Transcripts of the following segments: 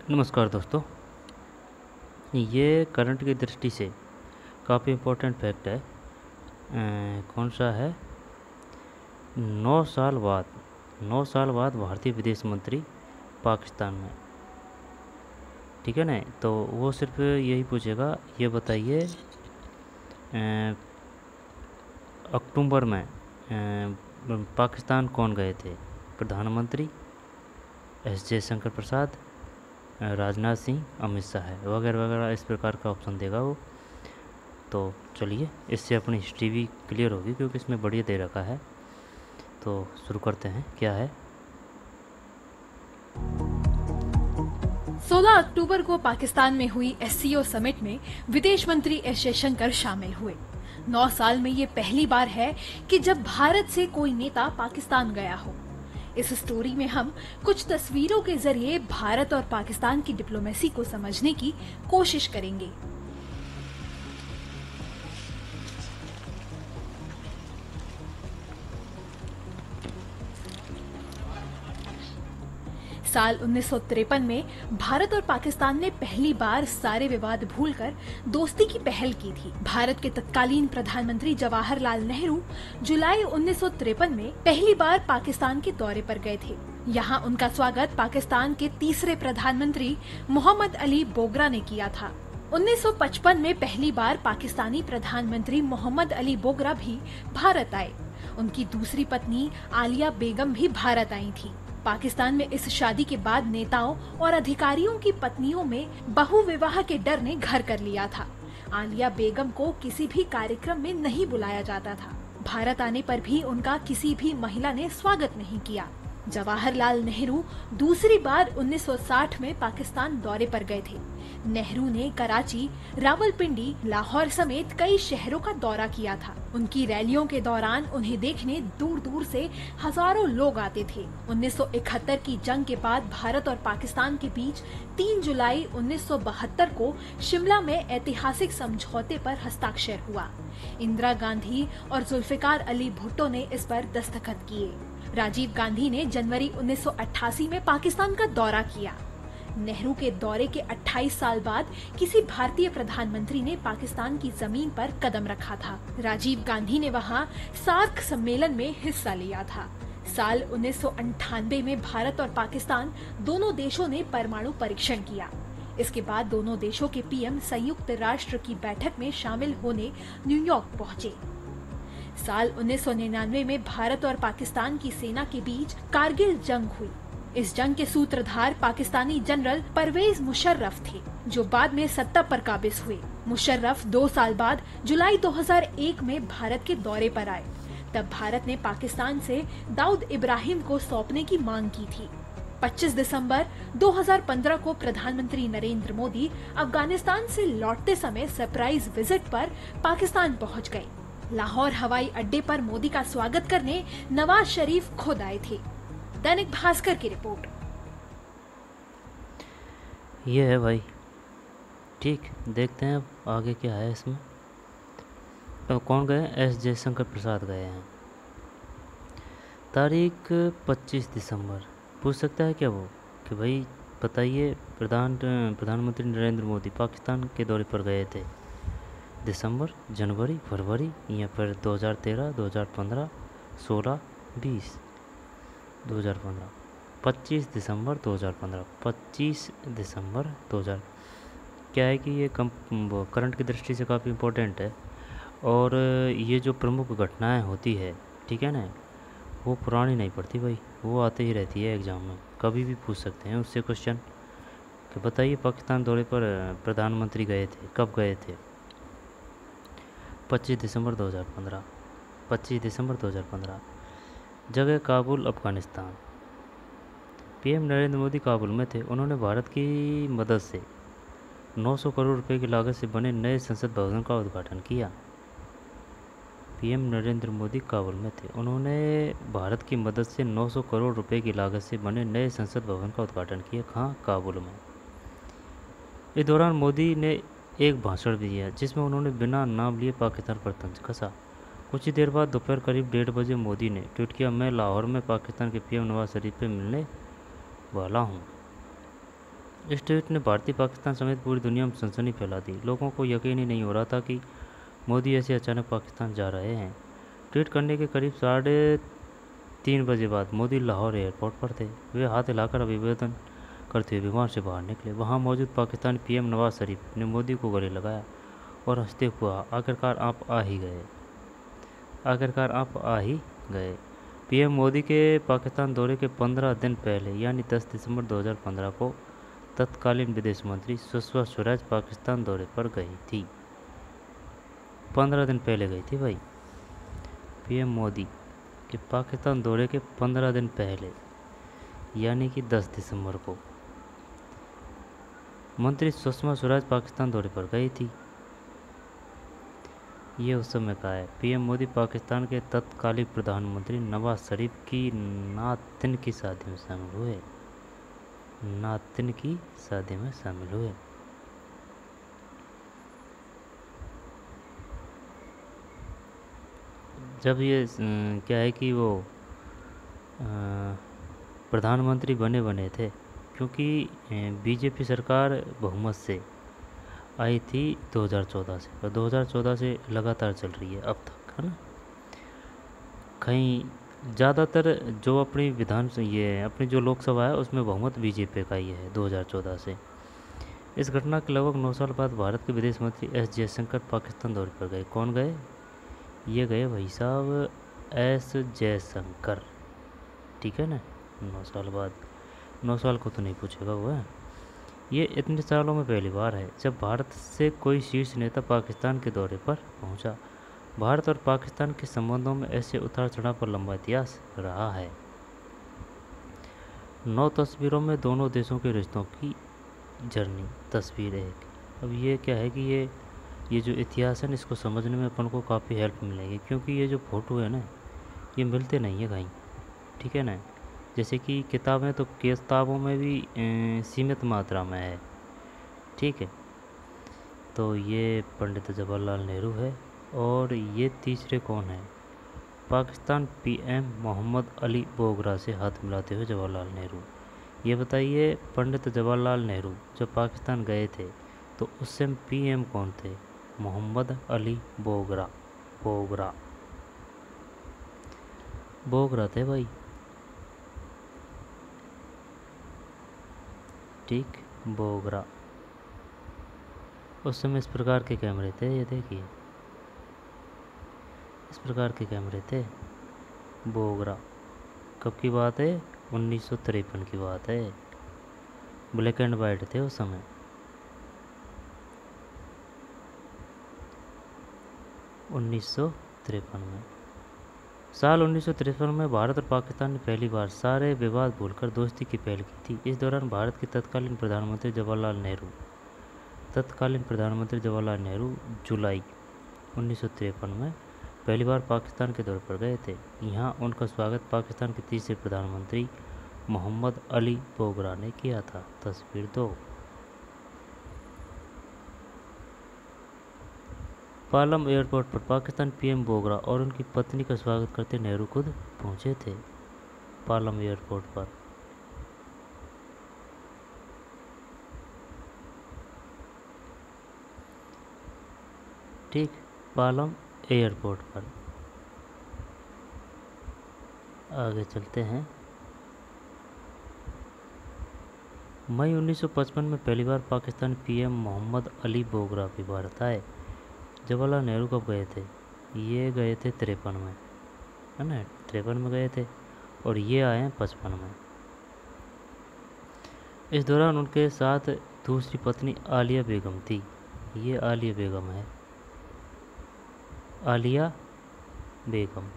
नमस्कार दोस्तों। ये करंट की दृष्टि से काफ़ी इम्पोर्टेंट फैक्ट है। कौन सा है? 9 साल बाद भारतीय विदेश मंत्री पाकिस्तान में। ठीक है ना? तो वो सिर्फ यही पूछेगा, ये बताइए अक्टूबर में पाकिस्तान कौन गए थे? प्रधानमंत्री, एस जयशंकर प्रसाद, राजनाथ सिंह, अमित शाह है, वगैरह वगैरह, इस प्रकार का ऑप्शन देगा वो। तो चलिए, इससे अपनी हिस्ट्री भी क्लियर होगी क्योंकि इसमें बढ़िया दे रखा है। तो शुरू करते हैं। क्या है? 16 अक्टूबर को पाकिस्तान में हुई एससीओ समिट में विदेश मंत्री एस जयशंकर शामिल हुए। 9 साल में ये पहली बार है कि जब भारत से कोई नेता पाकिस्तान गया हो। इस स्टोरी में हम कुछ तस्वीरों के जरिए भारत और पाकिस्तान की डिप्लोमेसी को समझने की कोशिश करेंगे। साल 1953 में भारत और पाकिस्तान ने पहली बार सारे विवाद भूलकर दोस्ती की पहल की थी। भारत के तत्कालीन प्रधानमंत्री जवाहरलाल नेहरू जुलाई 1953 में पहली बार पाकिस्तान के दौरे पर गए थे। यहाँ उनका स्वागत पाकिस्तान के तीसरे प्रधानमंत्री मोहम्मद अली बोगरा ने किया था। 1955 में पहली बार पाकिस्तानी प्रधानमंत्री मोहम्मद अली बोगरा भी भारत आए। उनकी दूसरी पत्नी आलिया बेगम भी भारत आई थी। पाकिस्तान में इस शादी के बाद नेताओं और अधिकारियों की पत्नियों में बहुविवाह के डर ने घर कर लिया था। आलिया बेगम को किसी भी कार्यक्रम में नहीं बुलाया जाता था। भारत आने पर भी उनका किसी भी महिला ने स्वागत नहीं किया। जवाहरलाल नेहरू दूसरी बार 1960 में पाकिस्तान दौरे पर गए थे। नेहरू ने कराची, रावलपिंडी, लाहौर समेत कई शहरों का दौरा किया था। उनकी रैलियों के दौरान उन्हें देखने दूर दूर से हजारों लोग आते थे। 1971 की जंग के बाद भारत और पाकिस्तान के बीच 3 जुलाई 1972 को शिमला में ऐतिहासिक समझौते पर हस्ताक्षर हुआ। इंदिरा गांधी और जुल्फिकार अली भुट्टो ने इस पर दस्तखत किए। राजीव गांधी ने जनवरी 1988 में पाकिस्तान का दौरा किया। नेहरू के दौरे के 28 साल बाद किसी भारतीय प्रधानमंत्री ने पाकिस्तान की जमीन पर कदम रखा था। राजीव गांधी ने वहां सार्क सम्मेलन में हिस्सा लिया था। साल 1998 में भारत और पाकिस्तान दोनों देशों ने परमाणु परीक्षण किया। इसके बाद दोनों देशों के पीएम संयुक्त राष्ट्र की बैठक में शामिल होने न्यूयॉर्क पहुंचे। साल 1999 में भारत और पाकिस्तान की सेना के बीच कारगिल जंग हुई। इस जंग के सूत्रधार पाकिस्तानी जनरल परवेज मुशर्रफ थे, जो बाद में सत्ता पर काबिज हुए। मुशर्रफ 2 साल बाद जुलाई 2001 में भारत के दौरे पर आए। तब भारत ने पाकिस्तान से दाऊद इब्राहिम को सौंपने की मांग की थी। 25 दिसंबर 2015 को प्रधानमंत्री नरेंद्र मोदी अफगानिस्तान से लौटते समय सरप्राइज विजिट पर पाकिस्तान पहुंच गए। लाहौर हवाई अड्डे पर मोदी का स्वागत करने नवाज शरीफ खुद आए थे। दैनिक भास्कर की रिपोर्ट। ये है भाई। ठीक, देखते हैं अब आगे क्या है इसमें। तो कौन गए? एस जयशंकर प्रसाद गए हैं। तारीख 25 दिसंबर। पूछ सकता है क्या वो कि भाई बताइए प्रधानमंत्री नरेंद्र मोदी पाकिस्तान के दौरे पर गए थे दिसंबर, जनवरी, फरवरी या फिर 2013, 2015, 16, 20, 2015, 25 दिसंबर 2015, 25 दिसंबर 2000। क्या है कि ये करंट की दृष्टि से काफ़ी इम्पोर्टेंट है। और ये जो प्रमुख घटनाएं होती है, ठीक है ना, वो पुरानी नहीं पड़ती भाई, वो आते ही रहती है एग्ज़ाम में। कभी भी पूछ सकते हैं उससे क्वेश्चन कि बताइए पाकिस्तान दौरे पर प्रधानमंत्री गए थे, कब गए थे? 25 दिसंबर 2015। 25 दिसंबर 2015। जगह काबुल, अफ़गानिस्तान। पीएम नरेंद्र मोदी काबुल में थे। उन्होंने भारत की मदद से 900 करोड़ रुपए की लागत से बने नए संसद भवन का उद्घाटन किया। पीएम नरेंद्र मोदी काबुल में थे। उन्होंने भारत की मदद से 900 करोड़ रुपए की लागत से बने नए संसद भवन का उद्घाटन किया। कहाँ? काबुल में। इस दौरान मोदी ने एक भाषण भी दिया जिसमें उन्होंने बिना नाम लिए पाकिस्तान पर तंज कसा। कुछ ही देर बाद दोपहर करीब 1:30 बजे मोदी ने ट्वीट किया, मैं लाहौर में पाकिस्तान के पीएम नवाज शरीफ से मिलने वाला हूँ। इस ट्वीट ने भारतीय पाकिस्तान समेत पूरी दुनिया में सनसनी फैला दी। लोगों को यकीन ही नहीं हो रहा था कि मोदी ऐसे अचानक पाकिस्तान जा रहे हैं। ट्वीट करने के करीब 3:30 बजे बाद मोदी लाहौर एयरपोर्ट पर थे। वे हाथ हिलाकर अभिवादन करते हुए विमान से बाहर निकले। वहां मौजूद पाकिस्तानी पीएम नवाज शरीफ ने मोदी को गले लगाया और हंसते हुए आखिरकार आप आ ही गए, आखिरकार आप आ ही गए। पीएम मोदी के पाकिस्तान दौरे के 15 दिन पहले यानी 10 दिसंबर 2015 को तत्कालीन विदेश मंत्री सुषमा स्वराज पाकिस्तान दौरे पर गई थी। 15 दिन पहले गई थी भाई। पीएम मोदी के पाकिस्तान दौरे के 15 दिन पहले यानी कि 10 दिसंबर को मंत्री सुषमा स्वराज पाकिस्तान दौरे पर गई थी। ये उस समय का है। पीएम मोदी पाकिस्तान के तत्कालीन प्रधानमंत्री नवाज शरीफ की नातिन की शादी में शामिल हुए, नातिन की शादी में शामिल हुए। जब ये क्या है कि वो प्रधानमंत्री बने थे, क्योंकि बीजेपी सरकार बहुमत से आई थी 2014 से, और 2014 से लगातार चल रही है अब तक, है ना। कहीं ज़्यादातर जो अपनी अपनी जो लोकसभा है उसमें बहुमत बीजेपी का ही है 2014 से। इस घटना के लगभग 9 साल बाद भारत के विदेश मंत्री एस जयशंकर पाकिस्तान दौरे पर गए। कौन गए? ये गए भाई साहब एस जयशंकर, ठीक है ना। 9 साल बाद, 9 साल को तो नहीं पूछेगा वो है। ये इतने सालों में पहली बार है जब भारत से कोई शीर्ष नेता पाकिस्तान के दौरे पर पहुंचा। भारत और पाकिस्तान के संबंधों में ऐसे उतार चढ़ाव पर लंबा इतिहास रहा है। 9 तस्वीरों में दोनों देशों के रिश्तों की जर्नी, तस्वीर एक। अब ये क्या है कि ये जो इतिहास है ना, इसको समझने में अपन को काफ़ी हेल्प मिलेगी, क्योंकि ये जो फ़ोटो है ना, ये मिलते नहीं है कहीं, ठीक है ना। जैसे कि किताबें तो किताबों में भी सीमित मात्रा में है, ठीक है। तो ये पंडित जवाहरलाल नेहरू है, और ये तीसरे कौन है? पाकिस्तान पीएम मोहम्मद अली बोगरा से हाथ मिलाते हुए जवाहरलाल नेहरू। ये बताइए, पंडित जवाहरलाल नेहरू जब पाकिस्तान गए थे तो उस समय पीएम कौन थे? मोहम्मद अली बोगरा, बोगरा थे भाई, ठीक, बोगरा। उस समय इस प्रकार के कैमरे थे, ये देखिए इस प्रकार के कैमरे थे। बोगरा कब की बात है? 1953 की बात है। ब्लैक एंड वाइट थे उस समय। साल 1953 में भारत और पाकिस्तान ने पहली बार सारे विवाद भूलकर दोस्ती की पहल की थी। इस दौरान भारत के तत्कालीन प्रधानमंत्री जवाहरलाल नेहरू जुलाई 1953 में पहली बार पाकिस्तान के दौरे पर गए थे। यहाँ उनका स्वागत पाकिस्तान के तीसरे प्रधानमंत्री मोहम्मद अली बोगरा ने किया था। तस्वीर 2। पालम एयरपोर्ट पर पाकिस्तान पीएम बोगरा और उनकी पत्नी का स्वागत करते नेहरू खुद पहुंचे थे पालम एयरपोर्ट पर। ठीक, पालम एयरपोर्ट पर। आगे चलते हैं। मई 1955 में पहली बार पाकिस्तान पीएम मोहम्मद अली बोगरा भी भारत आए। जवाहरलाल नेहरू कब गए थे? ये गए थे 53 में, है ना, 53 में गए थे, और ये आए हैं 55 में। इस दौरान उनके साथ दूसरी पत्नी आलिया बेगम थी। ये आलिया बेगम है, आलिया बेगम।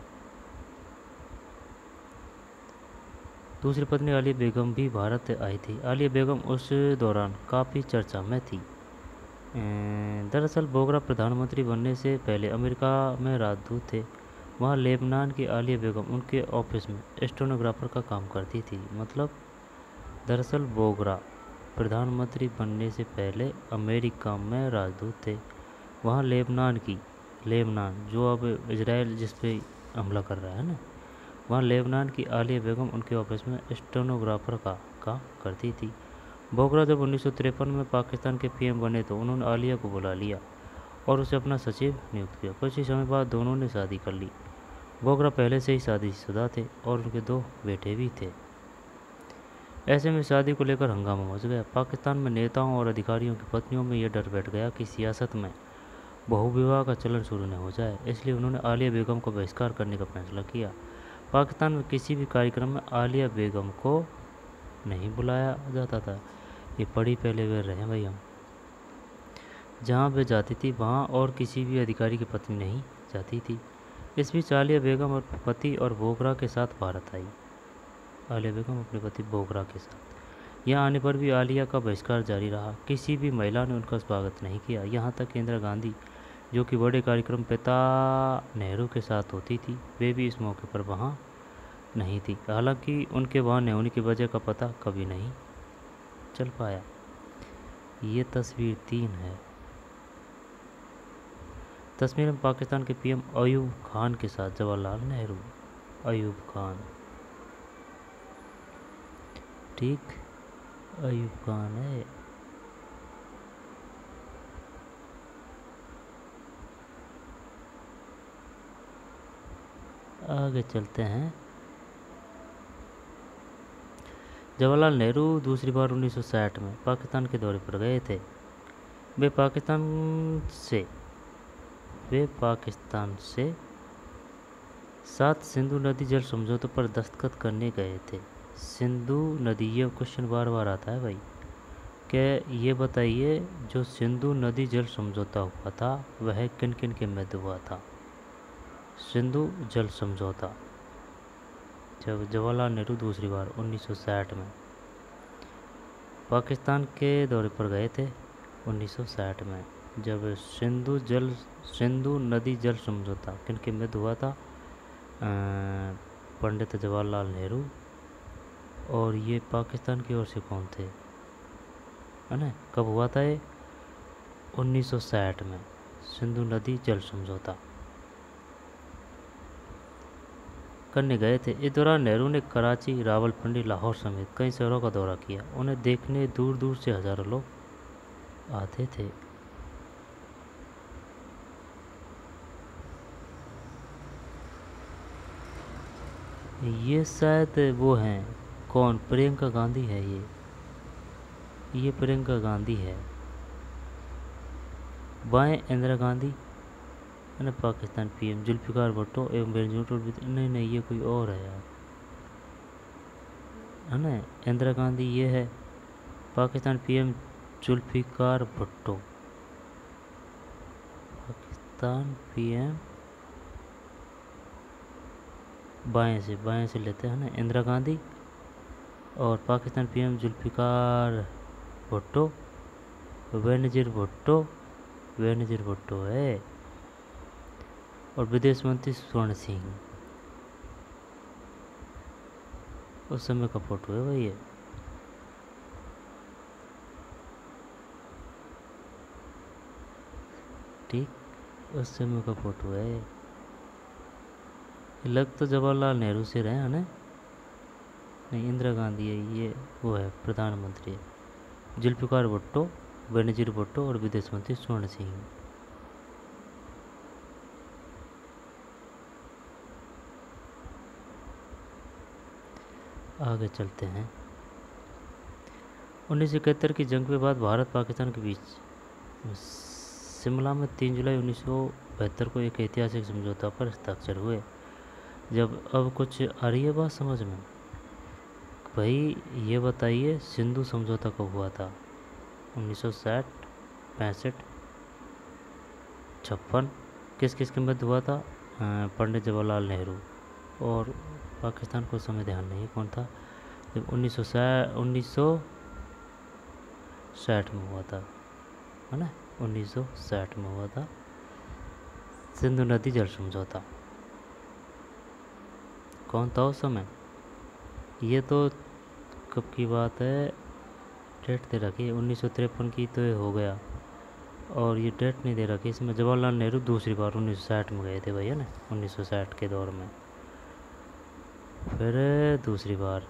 दूसरी पत्नी आलिया बेगम भी भारत आई थी। आलिया बेगम उस दौरान काफ़ी चर्चा में थी। दरअसल बोगरा प्रधानमंत्री बनने से पहले अमेरिका में राजदूत थे। वहाँ लेबनान की आलिया बेगम उनके ऑफिस में स्टेनोग्राफर का काम करती थी। मतलब दरअसल बोगरा प्रधानमंत्री बनने से पहले अमेरिका में राजदूत थे। वहाँ लेबनान जो अब इजराइल जिस पे हमला कर रहा है ना, वहाँ लेबनान की आलिया बेगम उनके ऑफिस में स्टेनोग्राफर का काम करती थी। बोगरा जब 1953 में पाकिस्तान के पीएम बने तो उन्होंने आलिया को बुला लिया और उसे अपना सचिव नियुक्त किया। कुछ ही समय बाद दोनों ने शादी कर ली। बोगरा पहले से ही शादीशुदा थे और उनके 2 बेटे भी थे। ऐसे में शादी को लेकर हंगामा मच गया। पाकिस्तान में नेताओं और अधिकारियों की पत्नियों में यह डर बैठ गया कि सियासत में बहुविवाह का चलन शुरू न हो जाए, इसलिए उन्होंने आलिया बेगम को बहिष्कार करने का फैसला किया। पाकिस्तान में किसी भी कार्यक्रम में आलिया बेगम को नहीं बुलाया जाता था। ये पढ़ी पहले वे रहे भाई हम। जहाँ वे जाती थी वहाँ और किसी भी अधिकारी की पत्नी नहीं जाती थी। इस बीच आलिया बेगम और पति और बोगरा के साथ भारत आई। आलिया बेगम अपने पति बोगरा के साथ यहाँ आने पर भी आलिया का बहिष्कार जारी रहा। किसी भी महिला ने उनका स्वागत नहीं किया। यहाँ तक कि इंदिरा गांधी, जो कि बड़े कार्यक्रम पिता नेहरू के साथ होती थी, वे भी इस मौके पर वहाँ नहीं थी। हालांकि उनके वहाँ न होने की वजह का पता कभी नहीं चल पाया। ये तस्वीर 3 है। तस्वीर में पाकिस्तान के पीएम अयूब खान के साथ जवाहरलाल नेहरू। अयूब खान, ठीक, अयूब खान है। आगे चलते हैं। जवाहरलाल नेहरू दूसरी बार 1960 में पाकिस्तान के दौरे पर गए थे। वे पाकिस्तान से 7 सिंधु नदी जल समझौतों पर दस्तखत करने गए थे। सिंधु नदी, ये क्वेश्चन बार बार आता है भाई, कि ये बताइए जो सिंधु नदी जल समझौता हुआ था वह किन किन के मध्य हुआ था। सिंधु जल समझौता जब जवाहरलाल नेहरू दूसरी बार 1960 में पाकिस्तान के दौरे पर गए थे, 1960 में, जब सिंधु नदी जल समझौता किन के मध्य हुआ था, पंडित जवाहरलाल नेहरू, और ये पाकिस्तान की ओर से कौन थे, है ना। कब हुआ था ये? 1960 में सिंधु नदी जल समझौता करने गए थे। इस दौरान नेहरू ने कराची, रावलपिंडी, लाहौर समेत कई शहरों का दौरा किया। उन्हें देखने दूर दूर से हजारों लोग आते थे। ये शायद वो हैं, कौन, प्रियंका गांधी है। ये प्रियंका गांधी है। बाएं इंदिरा गांधी, है ना, पाकिस्तान पीएम जुल्फिकार भुट्टो एवं बेनजीर, नहीं ये कोई और है यार, है ना। इंदिरा गांधी ये है, पाकिस्तान पीएम जुल्फिकार भुट्टो, पाकिस्तान पीएम बाएं से लेते हैं ना, इंदिरा गांधी, और पाकिस्तान पीएम जुल्फिकार भुट्टो, बेनजीर भुट्टो है, और विदेश मंत्री स्वर्ण सिंह। उस समय का फोटो है भाई ये। ठीक, उस समय का फोटो है ये। लग तो जवाहरलाल नेहरू से रहे हैं ना, नहीं इंदिरा गांधी है, ये वो है प्रधानमंत्री है। जुल्फिकार भुट्टो, बेनजीर भुट्टो और विदेश मंत्री स्वर्ण सिंह। आगे चलते हैं। 1971 की जंग के बाद भारत पाकिस्तान के बीच शिमला में 3 जुलाई 1972 को एक ऐतिहासिक समझौता पर हस्ताक्षर हुए। जब अब कुछ आ रही है बात समझ में भाई, ये बताइए सिंधु समझौता कब हुआ था? 1960, 65, 56, किस किस के मध्य हुआ था? पंडित जवाहरलाल नेहरू, और पाकिस्तान को समय ध्यान नहीं कौन था। जब 1960 में हुआ था, है ना, 1960 में हुआ था सिंधु नदी जल समझौता। कौन था उस समय? ये तो कब की बात है, डेट दे रखी है 1953 की, तो ये हो गया, और ये डेट नहीं दे रखी। इसमें जवाहरलाल नेहरू दूसरी बार 1960 में गए थे भाई, है ना, 1960 के दौर में, फिर दूसरी बार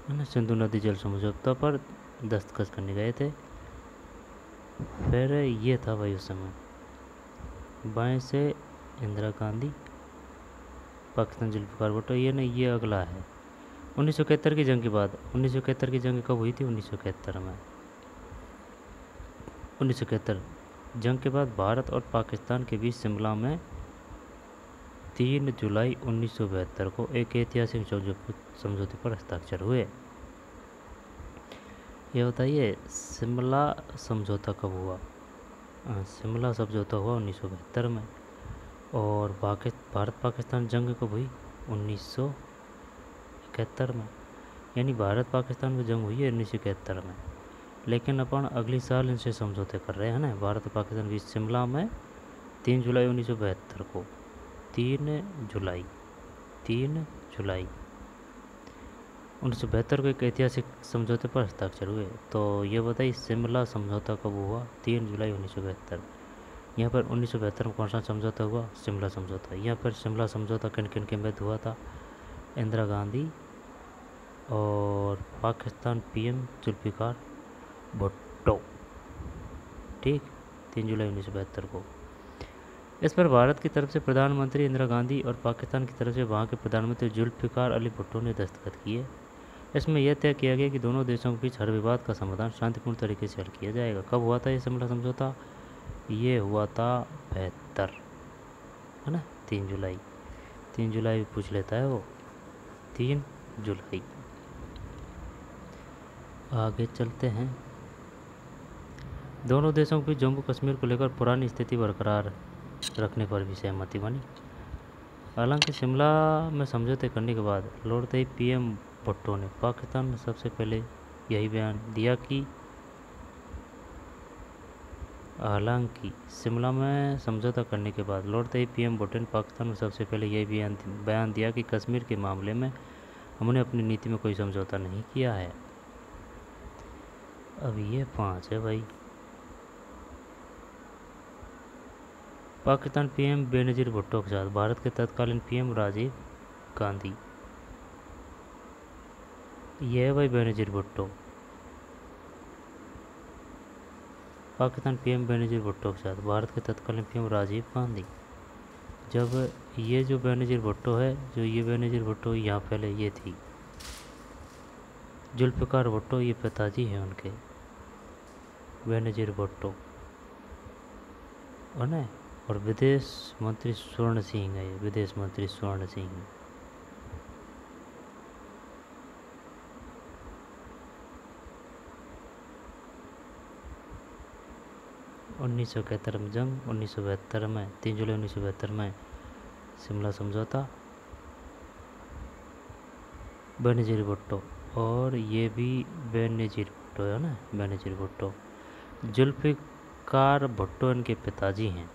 है ना, सिंधु नदी जल समझौता पर दस्तखत करने गए थे। फिर ये था भाई उस समय, बाएं से इंदिरा गांधी, पाकिस्तान जुल्फ़िकार भुट्टो, ये नहीं, ये अगला है। 1971 की जंग के बाद, 1971 की जंग कब हुई थी? 1971 में। 1971 जंग के बाद भारत और पाकिस्तान के बीच शिमला में 3 जुलाई 1972 को एक ऐतिहासिक समझौते पर हस्ताक्षर हुए। ये बताइए शिमला समझौता कब हुआ? शिमला समझौता हुआ 1972 में। और भारत पाकिस्तान जंग कब हुई? 1971 में। यानी भारत पाकिस्तान में जंग हुई है 1971 में, लेकिन अपन अगले साल इनसे समझौते कर रहे हैं ना, भारत और पाकिस्तान बीच शिमला में 3 जुलाई 1972 को, 3 जुलाई 1972 को एक ऐतिहासिक समझौते पर हस्ताक्षर हुए। तो ये बताइए शिमला समझौता कब हुआ? 3 जुलाई 1972। यहाँ पर 1972 में कौन सा समझौता हुआ? शिमला समझौता। यहाँ पर शिमला समझौता किन किन के मध्य हुआ था? इंदिरा गांधी और पाकिस्तान पीएम जुल्फ़िकार भुट्टो, ठीक, 3 जुलाई 1972 को। इस पर भारत की तरफ से प्रधानमंत्री इंदिरा गांधी और पाकिस्तान की तरफ से वहाँ के प्रधानमंत्री जुल्फ़िकार अली भुट्टो ने दस्तखत किए। इसमें यह तय किया गया कि दोनों देशों के बीच हर विवाद का समाधान शांतिपूर्ण तरीके से हल किया जाएगा। कब हुआ था ये शिमला समझौता? ये हुआ था 72, है ना, 3 जुलाई। 3 जुलाई पूछ लेता है वो, 3 जुलाई। आगे चलते हैं। दोनों देशों के बीच जम्मू कश्मीर को लेकर पुरानी स्थिति बरकरार रखने पर भी सहमति बनी। हालांकि शिमला में समझौते करने के बाद लौटते ही पीएम भुट्टो ने पाकिस्तान में सबसे पहले यही बयान दिया कि हालांकि शिमला में समझौता करने के बाद लौटते ही पीएम भुट्टो ने पाकिस्तान में सबसे पहले यही बयान दिया कि कश्मीर के मामले में हमने अपनी नीति में कोई समझौता नहीं किया है। अब ये 5 है भाई। पाकिस्तान पीएम बेनज़ीर भुट्टो के साथ भारत के तत्कालीन पीएम राजीव गांधी, ये है भाई बेनज़ीर भुट्टो। पाकिस्तान पीएम बेनज़ीर भुट्टो के साथ भारत के तत्कालीन पीएम राजीव गांधी। जब ये जो बेनज़ीर भुट्टो है, जो ये बेनज़ीर भुट्टो यहाँ पहले ये थी जुल्फ़िकार भुट्टो, ये पिताजी हैं उनके, बेनज़ीर भुट्टो, है ना। और विदेश मंत्री स्वर्ण सिंह है, ये विदेश मंत्री स्वर्ण सिंह। 1971 में जंग, 1972 में 3 जुलाई 1972 में शिमला समझौता, बेनज़ीर भुट्टो। और ये भी बेनज़ीर भुट्टो है ना, बेनज़ीर भुट्टो। जुल्फ़िकार भुट्टो इनके पिताजी हैं।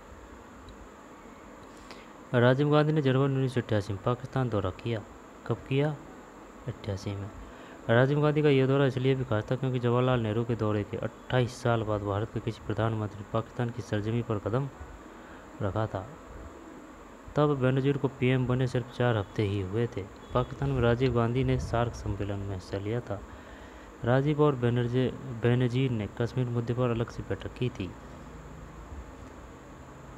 राजीव गांधी ने जनवरी 1988 में पाकिस्तान दौरा किया। कब किया? 88 में। राजीव गांधी का यह दौरा इसलिए भी खास था क्योंकि जवाहरलाल नेहरू के दौरे के 28 साल बाद भारत के किसी प्रधानमंत्री ने पाकिस्तान की सरजमी पर कदम रखा था। तब बेनज़ीर को पीएम बने सिर्फ 4 हफ्ते ही हुए थे। पाकिस्तान में राजीव गांधी ने सार्क सम्मेलन में हिस्सा लिया था। राजीव और बेनज़ीर ने कश्मीर मुद्दे पर अलग से बैठक की थी।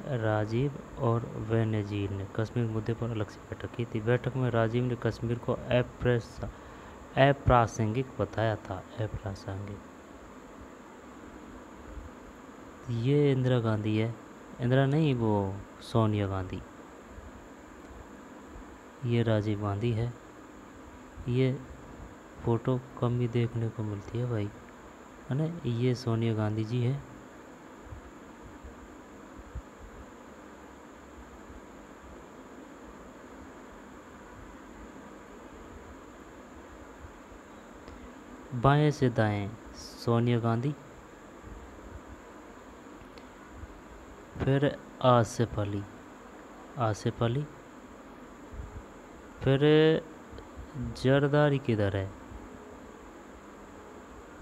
राजीव और बेनज़ीर ने कश्मीर मुद्दे पर अलग से बैठक की थी। बैठक में राजीव ने कश्मीर को अप्रासंगिक बताया था, अप्रासंगिक। ये इंदिरा गांधी है, इंदिरा नहीं, वो सोनिया गांधी। ये राजीव गांधी है। ये फ़ोटो कम ही देखने को मिलती है भाई, है ना। ये सोनिया गांधी जी है। बाएं से दाएं सोनिया गांधी, फिर आसिफ अली, फिर जरदारी किधर है?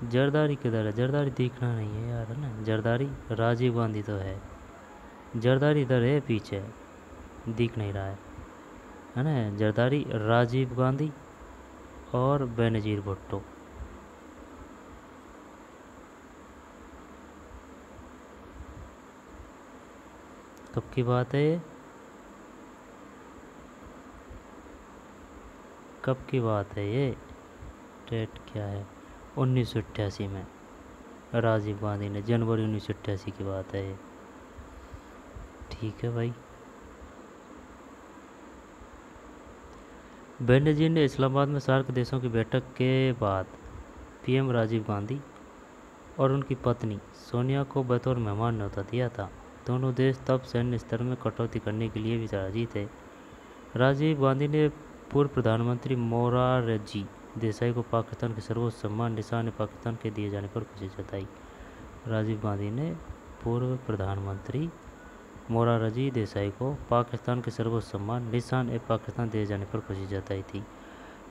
जरदारी किधर है? जरदारी दिखना नहीं है यार, है ना। जरदारी राजीव गांधी तो है, जरदारी इधर है पीछे, दिख नहीं रहा है ना। जरदारी राजीव गांधी और बेनजीर भुट्टो। कब की बात है ये? कब की बात है ये? डेट क्या है? 1988 में राजीव गांधी ने, जनवरी 1988 की बात है ये। ठीक है भाई। बेनजीर ने इस्लामाबाद में सार्क देशों की बैठक के बाद पीएम राजीव गांधी और उनकी पत्नी सोनिया को बतौर मेहमान न्योता दिया था। दोनों देश तब सैन्य स्तर में कटौती करने के लिए भी राजी थे। राजीव गांधी ने पूर्व प्रधानमंत्री मोरारजी देसाई को पाकिस्तान के सर्वोच्च सम्मान निशान पाकिस्तान के दिए जाने पर खुशी जताई। राजीव गांधी ने पूर्व प्रधानमंत्री मोरारजी देसाई को पाकिस्तान के सर्वोच्च सम्मान निशान पाकिस्तान दिए जाने पर खुशी जताई थी।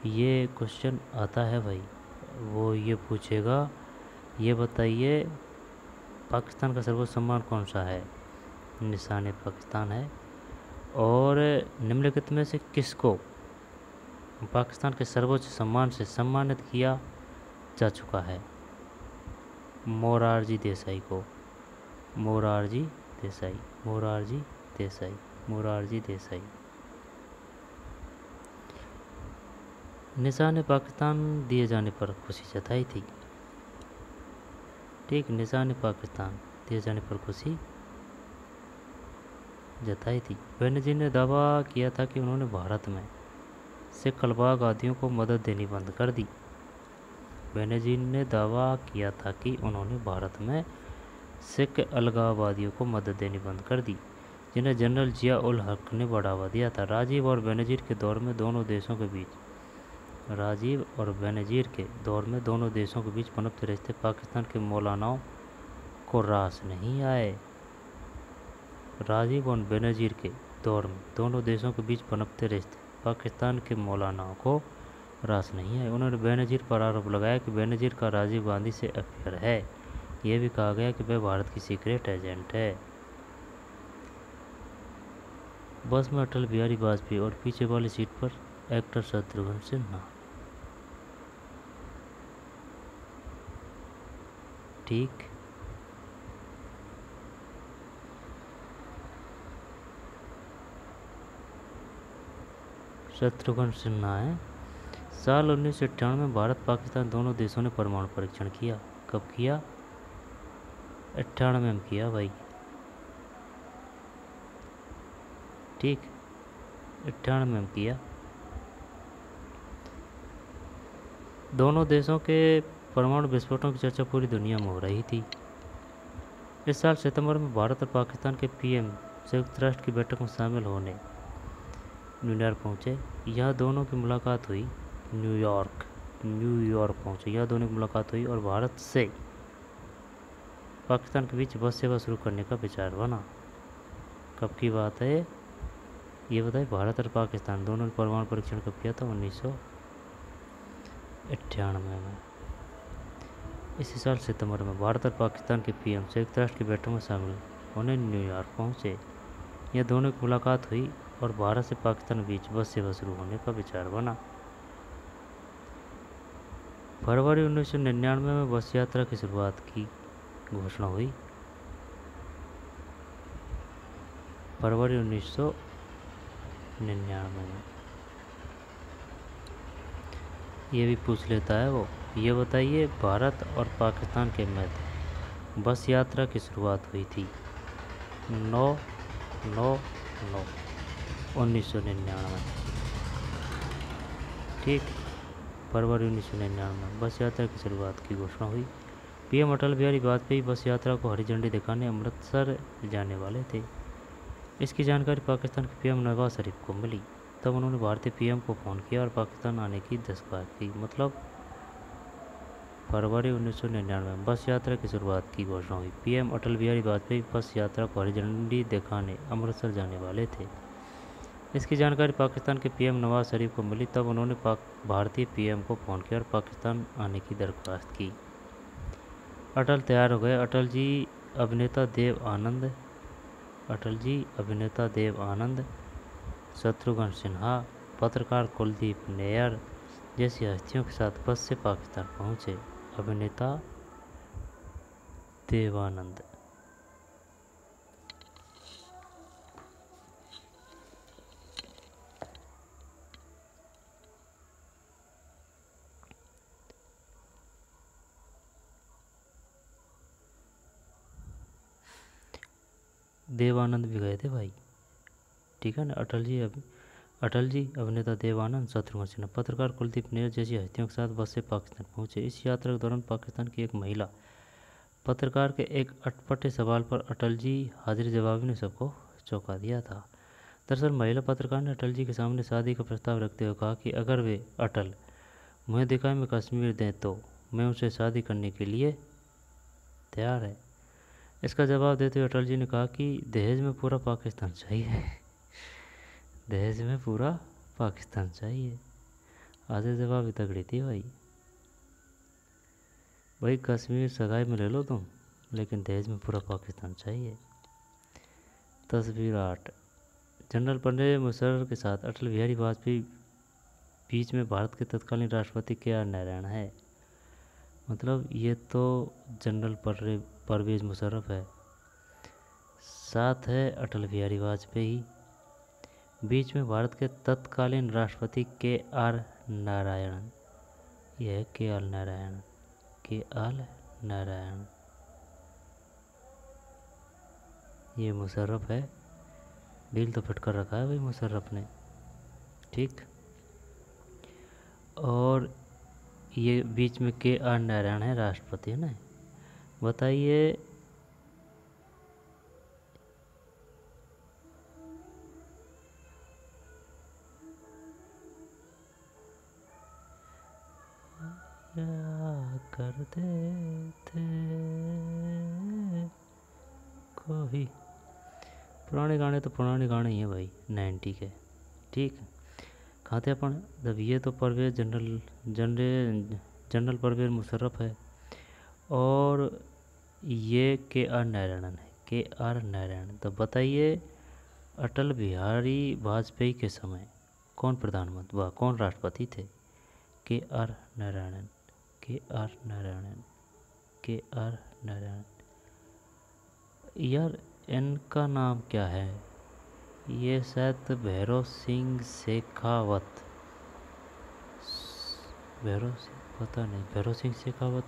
ये क्वेश्चन आता है भाई, वो ये पूछेगा, ये बताइए पाकिस्तान का सर्वोच्च सम्मान कौन सा है? निशान पाकिस्तान है। और निम्नलिखित में से किसको पाकिस्तान के सर्वोच्च सम्मान से सम्मानित किया जा चुका है? मोरारजी देसाई को। मोरारजी देसाई, मोरारजी देसाई, मोरारजी देसाई। निशान पाकिस्तान दिए जाने पर खुशी जताई थी। ठीक, निशान पाकिस्तान दिए जाने पर खुशी जताई थी। बेनजीर ने दावा किया था कि उन्होंने भारत में सिख अलगाववादियों को मदद देनी बंद कर दी। बेनजीर ने दावा किया था कि उन्होंने भारत में सिख अलगाववादियों को मदद देनी बंद कर दी, जिन्हें जनरल जिया उल हक ने बढ़ावा दिया था। राजीव और बेनजीर के दौर में दोनों देशों के बीच पनपते रिश्ते पाकिस्तान के मौलानाओं को रास नहीं आए। राजीव और बेनजीर के दौर में दोनों देशों के बीच पनपते रिश्ते पाकिस्तान के मौलानाओं को रास नहीं आए। उन्होंने बेनजीर पर आरोप लगाया कि बेनजीर का राजीव गांधी से अफेयर है। यह भी कहा गया कि वह भारत की सीक्रेट एजेंट है। बस में अटल बिहारी वाजपेयी और पीछे वाली सीट पर एक्टर शत्रुघ्न सिन्हा। ठीक, शत्रुघ्न सिन्हा है। साल 1998 में भारत पाकिस्तान दोनों देशों ने परमाणु परीक्षण किया। कब किया? 98 में किया भाई। ठीक, 98 में किया। दोनों देशों के परमाणु विस्फोटों की चर्चा पूरी दुनिया में हो रही थी। इस साल सितंबर में भारत और पाकिस्तान के पीएम संयुक्त राष्ट्र की बैठक में शामिल होने न्यूयॉर्क पहुंचे। यहाँ दोनों की मुलाकात हुई। न्यूयॉर्क पहुंचे, यहाँ दोनों की मुलाकात हुई और भारत से पाकिस्तान के बीच बस सेवा शुरू करने का विचार बना। कब की बात है ये बताइए? भारत और पाकिस्तान दोनों ने परमाणु परीक्षण कब किया था? 1998 में। इसी साल सितंबर में भारत और पाकिस्तान के पीएम संयुक्त राष्ट्र की बैठक में शामिल होने न्यूयॉर्क पहुंचे। यह दोनों की मुलाकात हुई और भारत से पाकिस्तान के बीच बस सेवा शुरू होने का विचार बना। फरवरी 1999 में बस यात्रा की शुरुआत की घोषणा हुई। फरवरी 1999 में। ये भी पूछ लेता है वो। ये बताइए भारत और पाकिस्तान के मध्य बस यात्रा की शुरुआत हुई थी 9/9/1999। ठीक, फरवरी 1999 में बस यात्रा की शुरुआत की घोषणा हुई। पीएम अटल बिहारी वाजपेयी बस यात्रा को हरी झंडी दिखाने अमृतसर जाने वाले थे। इसकी जानकारी पाकिस्तान के पीएम नवाज शरीफ को मिली। तब उन्होंने भारतीय पीएम को फ़ोन किया और पाकिस्तान आने की दस्तखत की। मतलब फरवरी 1999 में बस यात्रा की शुरुआत की घोषणा हुई। पीएम अटल बिहारी वाजपेयी बस यात्रा को हरी झंडी दिखाने अमृतसर जाने वाले थे। इसकी जानकारी पाकिस्तान के पीएम नवाज शरीफ को मिली। तब उन्होंने भारतीय पीएम को फ़ोन किया और पाकिस्तान आने की दरख्वास्त की। अटल तैयार हो गए। अटल जी अभिनेता देव आनंद, शत्रुघ्न सिन्हा, पत्रकार कुलदीप नैयर, जैसी हस्तियों के साथ बस से पाकिस्तान पहुंचे अभिनेता देवानंद। देवानंद भी गए थे भाई, ठीक है ना। अटल जी अभिनेता देवानंद, शत्रुघ्न सिन्हा, पत्रकार कुलदीप नैयर जैसी हस्तियों के साथ बस से पाकिस्तान पहुंचे। इस यात्रा के दौरान पाकिस्तान की एक महिला पत्रकार के एक अटपटे सवाल पर अटल जी हाजिर जवाबी ने सबको चौंका दिया था। दरअसल महिला पत्रकार ने अटल जी के सामने शादी का प्रस्ताव रखते हुए कहा कि अगर वे अटल मुझे दिखाए में कश्मीर दें तो मैं उनसे शादी करने के लिए तैयार है। इसका जवाब देते हुए अटल जी ने कहा कि दहेज में पूरा पाकिस्तान चाहिए। दहेज में पूरा पाकिस्तान चाहिए। आधे जवाब ही तगड़ी थी भाई कश्मीर सगाई में ले लो तुम, लेकिन दहेज में पूरा पाकिस्तान चाहिए। तस्वीर 8। जनरल परवेज मुशर्रफ के साथ अटल बिहारी वाजपेयी बीच में भारत के तत्कालीन राष्ट्रपति के.आर. नारायण है। मतलब ये तो जनरल परवेज मुशर्रफ है, साथ है अटल बिहारी वाजपेयी, बीच में भारत के तत्कालीन राष्ट्रपति के.आर. नारायण। यह है के.आर. नारायण, के.आर. नारायण, ये मुशर्रफ है। दिल तो फिट कर रखा है भाई मुशर्रफ ने, ठीक। और ये बीच में के.आर. नारायण है, राष्ट्रपति है ना। बताइए क्या करते थे कोई। पुराने गाने तो पुराने गाने ही हैं भाई, 90 के, ठीक है। कहाँ थे अपन जब। ये तो परवेज जनरल परवेज मुशर्रफ है, और ये के.आर. नारायणन है, के.आर. नारायण। तो बताइए अटल बिहारी वाजपेयी के समय कौन प्रधानमंत्री व कौन राष्ट्रपति थे। KR. Narayanan, KR. Narayanan, KR. Narayan. यार इनका नाम क्या है, ये शायद भैरव सिंह शेखावत, भैरव सिंह, पता नहीं, भैरव सिंह शेखावत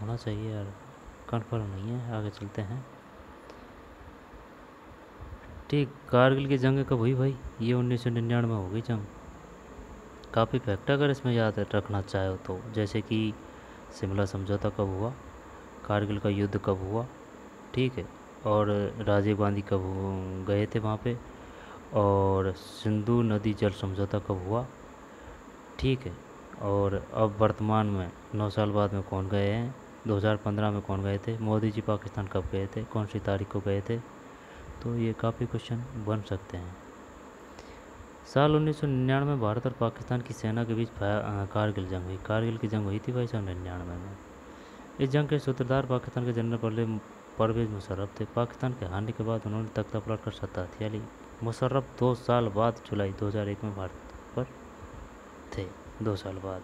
होना चाहिए यार, कन्फर्म नहीं है। आगे चलते हैं, ठीक। कारगिल की जंग कब हुई भाई, ये 1999 में हो गई जंग। काफ़ी फैक्ट अगर इसमें याद रखना चाहो तो, जैसे कि शिमला समझौता कब हुआ, कारगिल का युद्ध कब हुआ, ठीक है, और राजीव गांधी कब गए थे वहाँ पे, और सिंधु नदी जल समझौता कब हुआ, ठीक है। और अब वर्तमान में 9 साल बाद में कौन गए हैं, 2015 में कौन गए थे, मोदी जी पाकिस्तान कब गए थे, कौन सी तारीख को गए थे। तो ये काफ़ी क्वेश्चन बन सकते हैं। साल 1999 में भारत और पाकिस्तान की सेना के बीच कारगिल जंग हुई। कारगिल की जंग हुई थी भाई साहब 99 में। इस जंग के सूत्रधार पाकिस्तान के जनरल परवेज मुशर्रफ थे। पाकिस्तान के हारने के बाद उन्होंने तख्ता पलट कर सत्ता हथिया ली। मुशर्रफ 2 साल बाद जुलाई 2001 में भारत पर थे। 2 साल बाद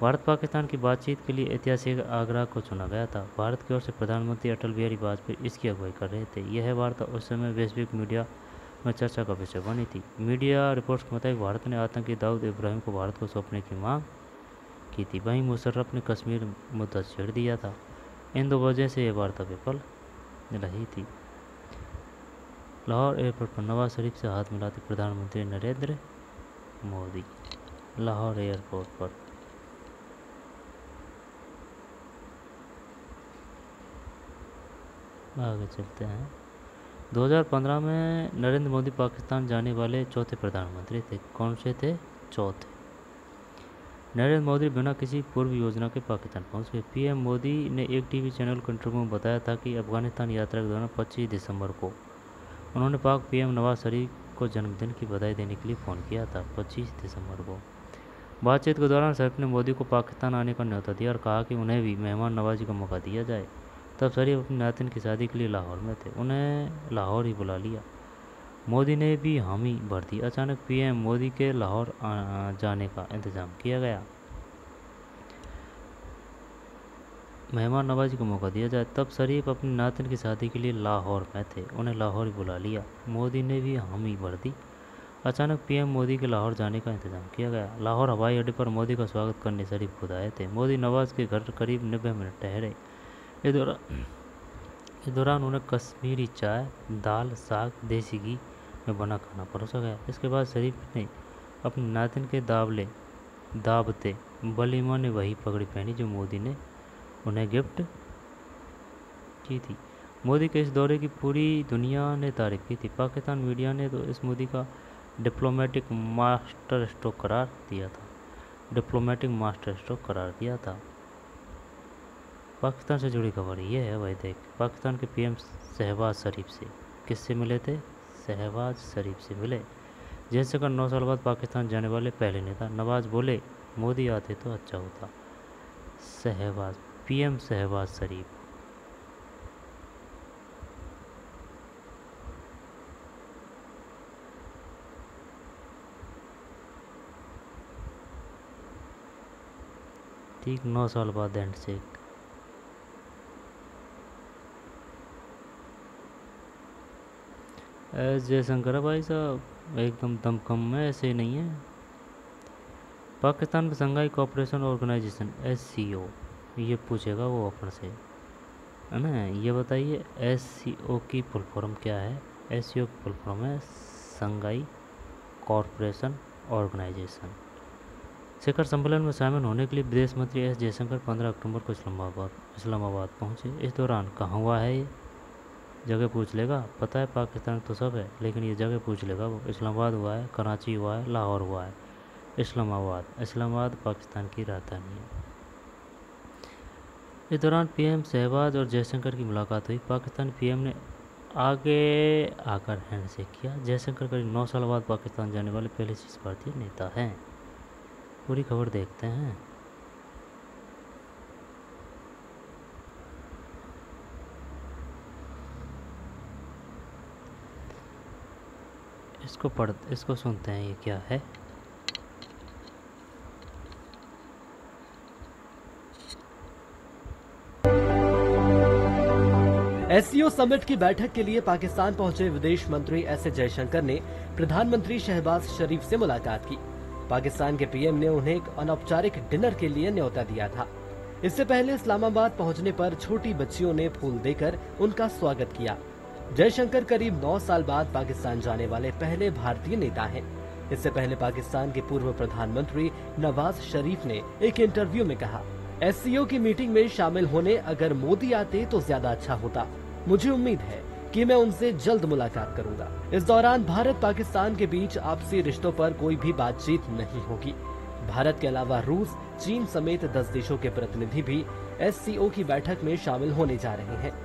भारत पाकिस्तान की बातचीत के लिए ऐतिहासिक आगरा को चुना गया था। भारत की ओर से प्रधानमंत्री अटल बिहारी वाजपेयी इसकी अगुवाई कर रहे थे। यह वार्ता उस समय वैश्विक मीडिया में चर्चा का विषय बनी थी। मीडिया रिपोर्ट्स के मुताबिक भारत ने आतंकी दाऊद इब्राहिम को भारत को सौंपने की मांग की थी। वहीं मुशर्रफ ने कश्मीर मुद्दा छेड़ दिया था। इन 2 वजह से यह वार्ता विफल रही थी। लाहौर एयरपोर्ट पर नवाज शरीफ से हाथ मिलाते प्रधानमंत्री नरेंद्र मोदी। लाहौर एयरपोर्ट पर आगे चलते हैं। 2015 में नरेंद्र मोदी पाकिस्तान जाने वाले चौथे प्रधानमंत्री थे। कौन से थे? चौथे। नरेंद्र मोदी बिना किसी पूर्व योजना के पाकिस्तान पहुंच गए। पीएम मोदी ने एक टीवी चैनल को इंटरव्यू में बताया था कि अफगानिस्तान यात्रा के दौरान 25 दिसंबर को उन्होंने पाक पीएम नवाज शरीफ को जन्मदिन की बधाई देने के लिए फ़ोन किया था। 25 दिसंबर को बातचीत के दौरान शरीफ ने मोदी को पाकिस्तान आने का न्योता दिया और कहा कि उन्हें भी मेहमान नवाजी का मौका दिया जाए। तब शरीफ अपनी नातिन की शादी के लिए लाहौर में थे। उन्हें लाहौर ही बुला लिया। मोदी ने भी हामी भर दी। अचानक पीएम मोदी के लाहौर जाने का इंतज़ाम किया गया। मेहमान नवाजी को मौका दिया जाए। तब शरीफ अपनी नातिन की शादी के लिए लाहौर में थे, उन्हें लाहौर ही बुला लिया। मोदी ने भी हामी भर दी। अचानक पीएम मोदी के लाहौर जाने का इंतजाम किया गया। लाहौर हवाई अड्डे पर मोदी का स्वागत करने शरीफ खुद आए थे। मोदी नवाज के घर करीब 90 मिनट ठहरे। इस दौरान उन्हें कश्मीरी चाय, दाल, साग, देसी घी में बना खाना परोसा गया। इसके बाद शरीफ ने अपनी नातिन के दावते वलीमा ने वही पगड़ी पहनी जो मोदी ने उन्हें गिफ्ट की थी। मोदी के इस दौरे की पूरी दुनिया ने तारीफ की थी। पाकिस्तान मीडिया ने तो इस मोदी का डिप्लोमेटिक मास्टर स्ट्रोक करार दिया था। पाकिस्तान से जुड़ी खबर ये है भाई देख, पाकिस्तान के पीएम शहबाज शरीफ से किससे मिले थे? शहबाज शरीफ से मिले। जयशंकर 9 साल बाद पाकिस्तान जाने वाले पहले नेता। नवाज बोले मोदी आते तो अच्छा होता। पीएम शहबाज शरीफ। ठीक 9 साल बाद हैंडशेक। एस जयशंकर भाई साहब एकदम दमखम में, ऐसे ही नहीं है। पाकिस्तान में शंघाई कोऑपरेशन ऑर्गेनाइजेशन SCO ये पूछेगा वो अपन से, है ना। ये बताइए SCO की फुल फॉर्म क्या है? SCO की फुल फॉर्म है शंघाई कोऑपरेशन ऑर्गेनाइजेशन। शिखर सम्मेलन में शामिल होने के लिए विदेश मंत्री एस जयशंकर 15 अक्टूबर को इस्लामाबाद पहुंचे। इस दौरान कहाँ हुआ है ये? जगह पूछ लेगा। पता है पाकिस्तान तो सब है, लेकिन ये जगह पूछ लेगा वो। इस्लामाबाद हुआ है, कराची हुआ है, लाहौर हुआ है। इस्लामाबाद पाकिस्तान की राजधानी है। इस दौरान पीएम शहबाज और जयशंकर की मुलाकात हुई। पाकिस्तानी पीएम ने आगे आकर हैंडशेक किया। जयशंकर करीब 9 साल बाद पाकिस्तान जाने वाले पहले शीर्ष भारतीय नेता हैं। पूरी खबर देखते हैं। इसको सुनते हैं, ये क्या है? SCO समिट की बैठक के लिए पाकिस्तान पहुंचे विदेश मंत्री एस जयशंकर ने प्रधानमंत्री शहबाज शरीफ से मुलाकात की। पाकिस्तान के पीएम ने उन्हें एक अनौपचारिक डिनर के लिए न्योता दिया था। इससे पहले इस्लामाबाद पहुंचने पर छोटी बच्चियों ने फूल देकर उनका स्वागत किया। जयशंकर करीब 9 साल बाद पाकिस्तान जाने वाले पहले भारतीय नेता हैं। इससे पहले पाकिस्तान के पूर्व प्रधानमंत्री नवाज शरीफ ने एक इंटरव्यू में कहा, SCO की मीटिंग में शामिल होने अगर मोदी आते तो ज्यादा अच्छा होता। मुझे उम्मीद है कि मैं उनसे जल्द मुलाकात करूंगा। इस दौरान भारत पाकिस्तान के बीच आपसी रिश्तों पर कोई भी बातचीत नहीं होगी। भारत के अलावा रूस, चीन समेत 10 देशों के प्रतिनिधि भी SCO की बैठक में शामिल होने जा रहे हैं।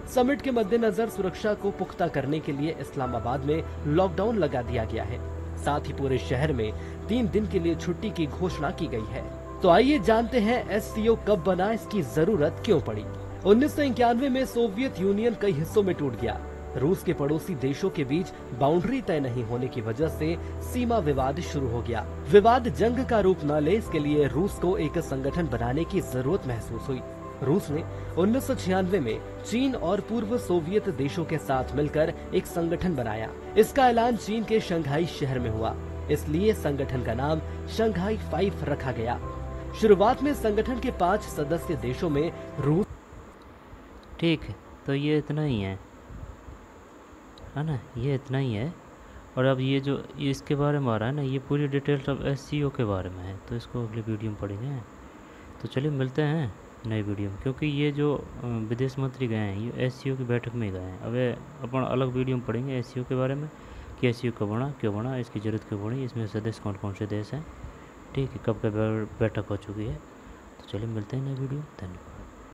समिट के मद्देनजर सुरक्षा को पुख्ता करने के लिए इस्लामाबाद में लॉकडाउन लगा दिया गया है। साथ ही पूरे शहर में 3 दिन के लिए छुट्टी की घोषणा की गई है। तो आइए जानते हैं SCO कब बना, इसकी जरूरत क्यों पड़ी। 1991 में सोवियत यूनियन कई हिस्सों में टूट गया। रूस के पड़ोसी देशों के बीच बाउंड्री तय नहीं होने की वजह से सीमा विवाद शुरू हो गया। विवाद जंग का रूप न ले, इसके लिए रूस को एक संगठन बनाने की जरूरत महसूस हुई। रूस ने 1996 में चीन और पूर्व सोवियत देशों के साथ मिलकर एक संगठन बनाया। इसका ऐलान चीन के शंघाई शहर में हुआ, इसलिए संगठन का नाम शंघाई 5 रखा गया। शुरुआत में संगठन के 5 सदस्य देशों में रूस। ठीक है, तो ये इतना ही है ना, ये इतना ही है। और अब ये जो इसके बारे में आ रहा है ना, ये पूरी डिटेल्स अब SCO के बारे में है, तो इसको अगले वीडियो में पढ़ेंगे। तो चलिए मिलते हैं नए वीडियो में, क्योंकि ये जो विदेश मंत्री गए हैं ये SCO की बैठक में गए हैं। अब अपन अलग वीडियो में पढ़ेंगे SCO के बारे में कि SCO कब बना, क्यों बना, इसकी ज़रूरत क्यों पड़ी, इसमें सदस्य कौन कौन से देश हैं, ठीक है, कब बैठक हो चुकी है। तो चलिए मिलते हैं नए वीडियो। धन्यवाद।